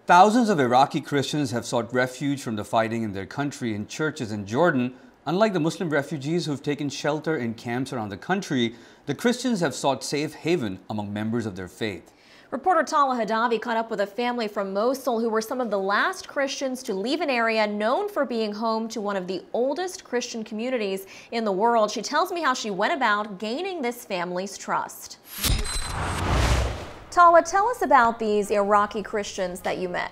Thousands of Iraqi Christians have sought refuge from the fighting in their country in churches in Jordan. Unlike the Muslim refugees who've taken shelter in camps around the country, the Christians have sought safe haven among members of their faith. Reporter Tala Hadavi caught up with a family from Mosul who were some of the last Christians to leave an area known for being home to one of the oldest Christian communities in the world. She tells me how she went about gaining this family's trust. Tala, tell us about these Iraqi Christians that you met.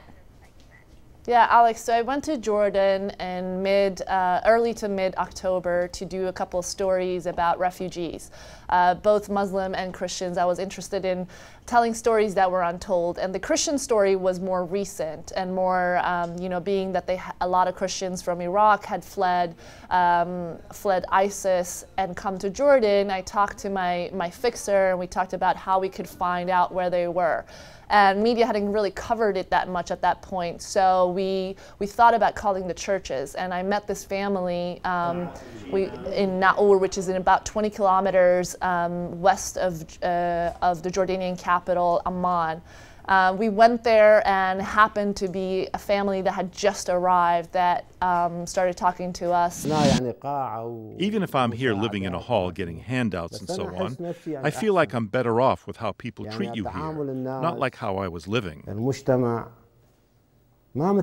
Yeah, Alex, so I went to Jordan in early to mid-October to do a couple of stories about refugees, both Muslim and Christians. I was interested in telling stories that were untold, and the Christian story was more recent and more, being that a lot of Christians from Iraq had fled ISIS and come to Jordan. I talked to my fixer, and we talked about how we could find out where they were. And media hadn't really covered it that much at that point, so we thought about calling the churches. And I met this family in Naur, which is in about 20 kilometers west of the Jordanian capital, Amman. We went there and happened to be a family that had just arrived that started talking to us. Even if I'm here living in a hall getting handouts and so on, I feel like I'm better off with how people treat you here, not like how I was living. We put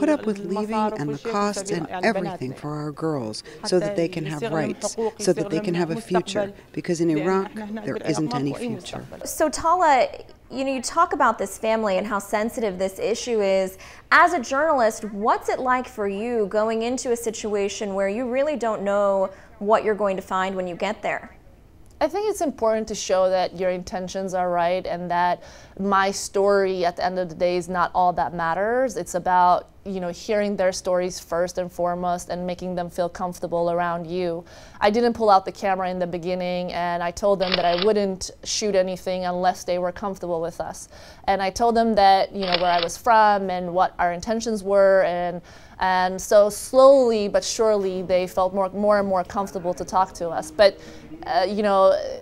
up with leaving and the costs and everything for our girls so that they can have rights, so that they can have a future, because in Iraq there isn't any future. So Tala, you talk about this family and how sensitive this issue is. As a journalist, what's it like for you going into a situation where you really don't know what you're going to find when you get there? I think it's important to show that your intentions are right and that my story at the end of the day is not all that matters. It's about, hearing their stories first and foremost and making them feel comfortable around you. I didn't pull out the camera in the beginning, and I told them that I wouldn't shoot anything unless they were comfortable with us. And I told them that, where I was from and what our intentions were, and so slowly but surely they felt more and more comfortable to talk to us. But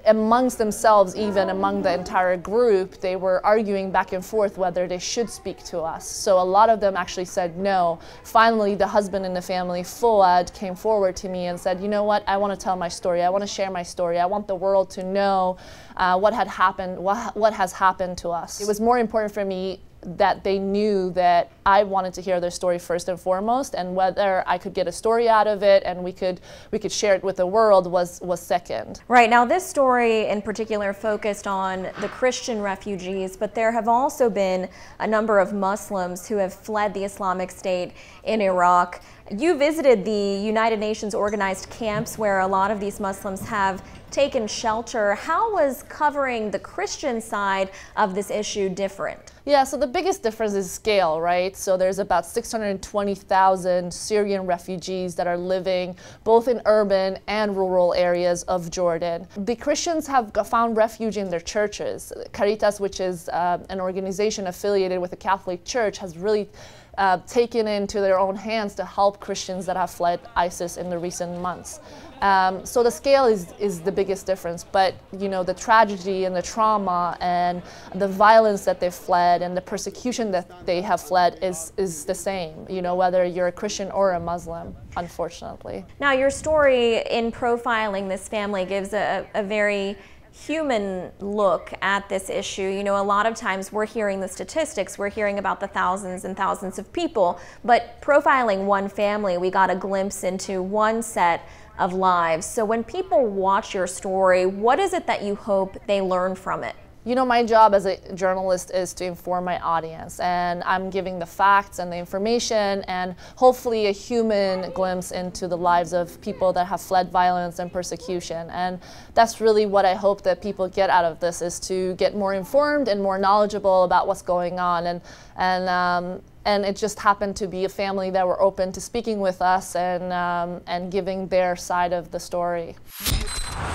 amongst themselves, even among the entire group, they were arguing back and forth whether they should speak to us. So a lot of them actually said no. Finally, the husband in the family, Fuad, came forward to me and said, you know what, I want to tell my story. I want to share my story. I want the world to know what had happened, what has happened to us. It was more important for me that they knew that I wanted to hear their story first and foremost, and whether I could get a story out of it and we could share it with the world was second. Right, now this story in particular focused on the Christian refugees, but there have also been a number of Muslims who have fled the Islamic State in Iraq. You visited the United Nations organized camps where a lot of these Muslims have taken shelter. How was covering the Christian side of this issue different? Yeah, so the biggest difference is scale, right? So there's about 620,000 Syrian refugees that are living both in urban and rural areas of Jordan. The Christians have found refuge in their churches. Caritas, which is an organization affiliated with the Catholic Church, has really taken into their own hands to help Christians that have fled ISIS in the recent months. So the scale is the biggest difference, but the tragedy and the trauma and the violence that they've fled and the persecution that they have fled is the same, whether you're a Christian or a Muslim, unfortunately. Now your story in profiling this family gives a very human look at this issue. A lot of times we're hearing the statistics, we're hearing about the thousands and thousands of people, but profiling one family, we got a glimpse into one set of lives. So when people watch your story, what is it that you hope they learn from it? My job as a journalist is to inform my audience, and I'm giving the facts and the information and hopefully a human glimpse into the lives of people that have fled violence and persecution. And that's really what I hope that people get out of this, is to get more informed and more knowledgeable about what's going on. And it just happened to be a family that were open to speaking with us and giving their side of the story.